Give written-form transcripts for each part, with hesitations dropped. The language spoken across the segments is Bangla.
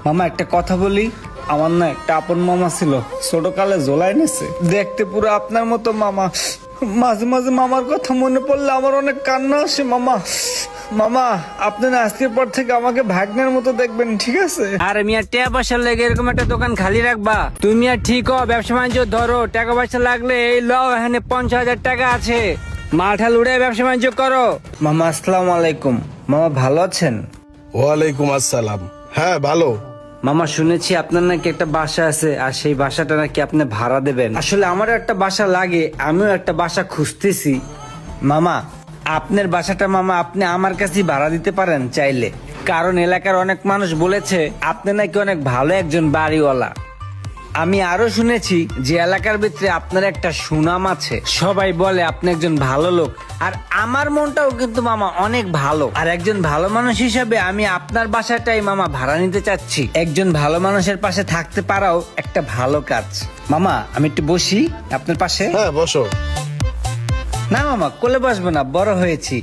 মামা একটা কথা বলি, আমার না একটা আপন মামা ছিল, ছোট কালে জোলাই নেছে, দেখতে পুরো আপনার মতো মামা। মাঝে মাঝে মামার কথা মনে পড়লে আমার অনেক কান্না আসে মামা। মামা আপনি না আজকের পর থেকে আমাকে ভাগ্নের মতো দেখবেন, ঠিক আছে? আর মিয়া টাকা পয়সা লেগে এরকম একটা দোকান খালি রাখবা? তুমি আর ঠিক হও, ব্যবসা বাণিজ্য ধরো, টাকা পয়সা লাগলে এই লও, এখানে 50,000 টাকা আছে, মাঠাল উড়ে ব্যবসা বাণিজ্য করো। মামা আসসালামু আলাইকুম। মামা ভালো আছেন? ওয়ালাইকুম আসসালাম। হ্যাঁ ভালো। মামা শুনেছি আপনার নাকি একটা বাসা আছে, আর সেই বাসাটা নাকি আপনি ভাড়া দেবেন। আসলে আমারও একটা বাসা লাগে, আমিও একটা বাসা খুঁজতেছি। মামা আপনার বাসাটা মামা আপনি আমার কাছেই ভাড়া দিতে পারেন চাইলে, কারণ এলাকার অনেক মানুষ বলেছে আপনি নাকি অনেক ভালো একজন বাড়িওয়ালা। আমি আরো শুনেছি যে এলাকার ভিতরে আপনার একটা সুনাম আছে, সবাই বলে আপনি একজন ভালো লোক। আর আমার মনটাও কিন্তু মামা অনেক ভালো, আর একজন ভালো মানুষ হিসেবে আমি আপনার বাসাটাই মামা ভাড়া নিতে চাচ্ছি। একজন ভালো মানুষের পাশে থাকতে পারাও একটা ভালো কাজ। মামা আমি একটু বসি আপনার পাশে? হ্যাঁ বসো। না মামা কোলে বসবো না, বড় হয়েছি,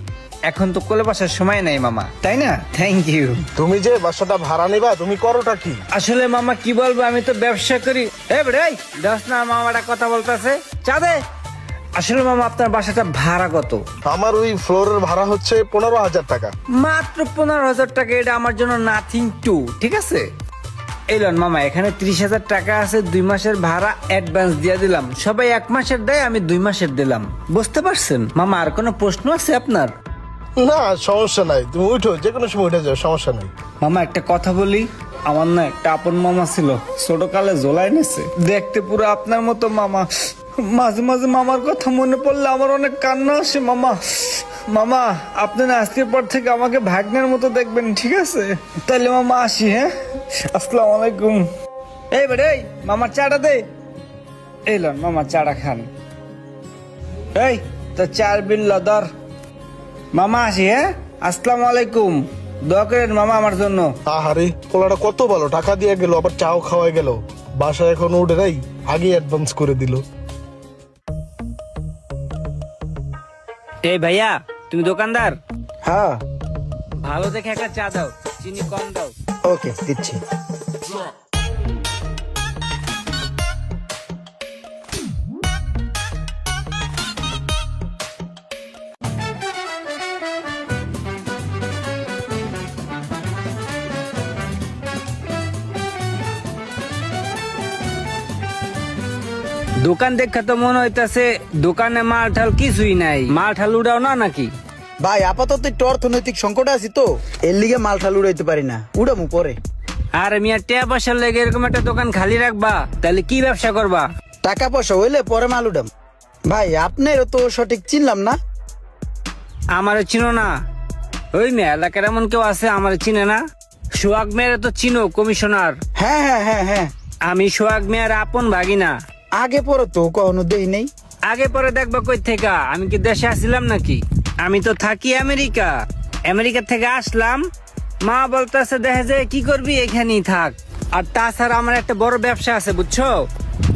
এখন তো কোলে বসার সময় নাই মামা, তাই না? Thank you. তুমি যে বাসাটা ভাড়া নিবা, তুমি করোটা কি? আসলে মামা কি বলবো, আমি তো ব্যবসা করি। এই দশ না মামাটা কথা বলতেছে, চাঁদে। আসলে মামা আপনার বাসাটা ভাড়া কত? আমার ওই ফ্লোরের ভাড়া হচ্ছে 15,000 টাকা। মাত্র 15,000 টাকা, এটা আমার জন্য নাথিং টু, ঠিক আছে? এলন মামা এখানে 30,000 টাকা আছে, 2 মাসের ভাড়া অ্যাডভান্স দিয়ে দিলাম। সবাই 1 মাসের দেয়, আমি 2 মাসের দিলাম। বুঝতে পারছেন মামা? আর কোনো প্রশ্ন আছে আপনার? না সমস্যা নাই, তুমি উঠো, যে কোনো সময় উঠে যাও, সমস্যা নাই। মামা একটা কথা বলি, আমার না একটা আপন মামা ছিল, ছোট কালে জোলাই নেছে, দেখতে পুরো আপনার মতো মামা। মাঝে মাঝে মামার কথা মনে পড়লে আমার অনেক কান্না আসে মামা। মামা আপনি না আজকের পর থেকে আমাকে ভাগ্নের মতো দেখবেন, ঠিক আছে? তাইলে মামা আসি, হ্যাঁ? আসসালামু আলাইকুম। এই বেড়ে মামার চাটা দে। এলন মামা চাটা খান। এই তো 4 বিল লদর। মামা আসি, হ্যাঁ? আসসালামু আলাইকুম। দোয়া করেন মামা আমার জন্য। আহারে পোলাটা কত ভালো, টাকা দিয়ে গেল, আবার চাও খাওয়াই গেল। বাসায় এখনো উঠে নাই, আগে অ্যাডভান্স করে দিল। এই ভাইয়া তুমি দোকানদার? হ্যাঁ ভালো দেখে একটা চা দাও, চিনি কম দাও। ওকে দিচ্ছি। দোকান দেখা তো মনে হইতাছে দোকানে মাল ঠাল কিছুই নাই, মাল ঠাল উড়াও না নাকি? ভাই আপাতত একটু অর্থনৈতিক সংকটে আছি তো, এর লিগে মাল ঠাল উড়াইতে পারি না, উড়ামু পরে। আর মিয়া টাকা পয়সা লেগে এরকম একটা দোকান খালি রাখবা? তাহলে কি ব্যবসা করবা? টাকা পয়সা হইলে পরে মাল উড়াম। ভাই আপনারও তো সঠিক চিনলাম না। আমারে চিনো না? ওই মেয়ে এলাকার এমন কেউ আছে আমারে চিনে না? সোহাগ মেয়ের তো চিনো, কমিশনার। হ্যাঁ হ্যাঁ হ্যাঁ হ্যাঁ, আমি সোহাগ মেয়ের আপন ভাগিনা। আগে পরে তো কখনো দেই নেই। আগে পরে দেখবা কই থেকে? আমি কি দেশে আসছিলাম নাকি? আমি তো থাকি আমেরিকা। আমেরিকা থেকে আসলাম, মা বলতেছে দেখে যে কি করবি এখানেই থাক। আর তাছাড়া আমার একটা বড় ব্যবসা আছে বুঝছো,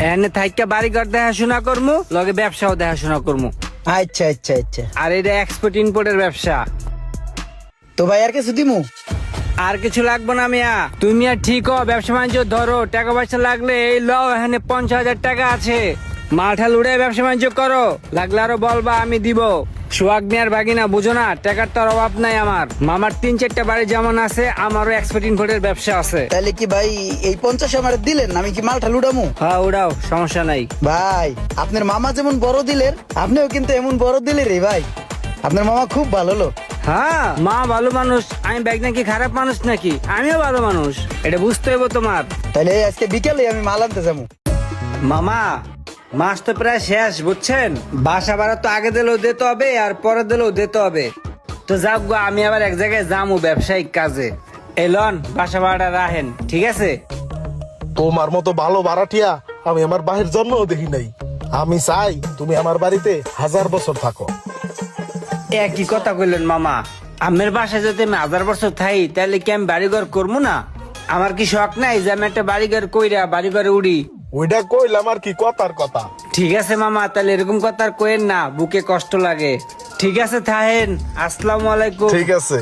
এখানে থাইকা বাড়িঘর দেখাশোনা করমু, লগে ব্যবসাও দেখাশোনা করমু। আচ্ছা আচ্ছা আচ্ছা, আর এটা এক্সপোর্ট ইম্পোর্টের ব্যবসা। তো ভাই আর কিছু দিমু? আর কিছু লাগবে না মিয়া, তুমি আর ঠিক হও, ব্যবসা বাণিজ্য ধরো, টাকা পয়সা লাগলে এই লও, এখানে 50,000 টাকা আছে, মাঠাল উড়ে ব্যবসা বাণিজ্য করো, লাগলে আরো বলবা আমি দিব। সোহাগ মিয়ার ভাগিনা বুঝো না, টাকার তো অভাব নাই আমার। মামার 3-4টা বাড়ি যেমন আছে, আমারও এক্সপোর্ট ইম্পোর্টের ব্যবসা আছে। তাহলে কি ভাই এই 50 আমার দিলেন, আমি কি মাল ঠাল উড়ামু? হ্যাঁ উড়াও, সমস্যা নাই। ভাই আপনার মামা যেমন বড় দিলের, আপনিও কিন্তু এমন বড় দিলের রে ভাই। আপনার মামা খুব ভালো লোক। হ্যাঁ মা ভালো মানুষ, আমি ব্যাগ নাকি খারাপ মানুষ নাকি? আমিও ভালো মানুষ, এটা বুঝতে হইব তোমার। তাহলে আজকে বিকেলে আমি মাল আনতে যাবো। মামা মাস তো প্রায় শেষ বুঝছেন, বাসা ভাড়া তো আগে দিলেও দিতে হবে আর পরে দিলেও দিতে হবে। তো যাক গো, আমি আবার এক জায়গায় যাবো ব্যবসায়িক কাজে। এলন বাসা ভাড়াটা রাখেন, ঠিক আছে? তোমার মতো ভালো ভাড়াটিয়া আমি আমার বাহির জন্মও দেখি নাই। আমি চাই তুমি আমার বাড়িতে 1000 বছর থাকো। একই কথা কইলেন মামা, আমের বাসায় যদি আমি 1000 বছর থাই, তাহলে কি আমি বাড়িঘর করবো না? আমার কি শখ নাই যে আমি একটা বাড়িঘর কইরা বাড়িঘরে উড়ি? ওইটা কইলাম আর কি, কথার কথা। ঠিক আছে মামা, তাহলে এরকম কথা আর কইেন না, বুকে কষ্ট লাগে। ঠিক আছে থাহেন, আসসালামু আলাইকুম। ঠিক আছে।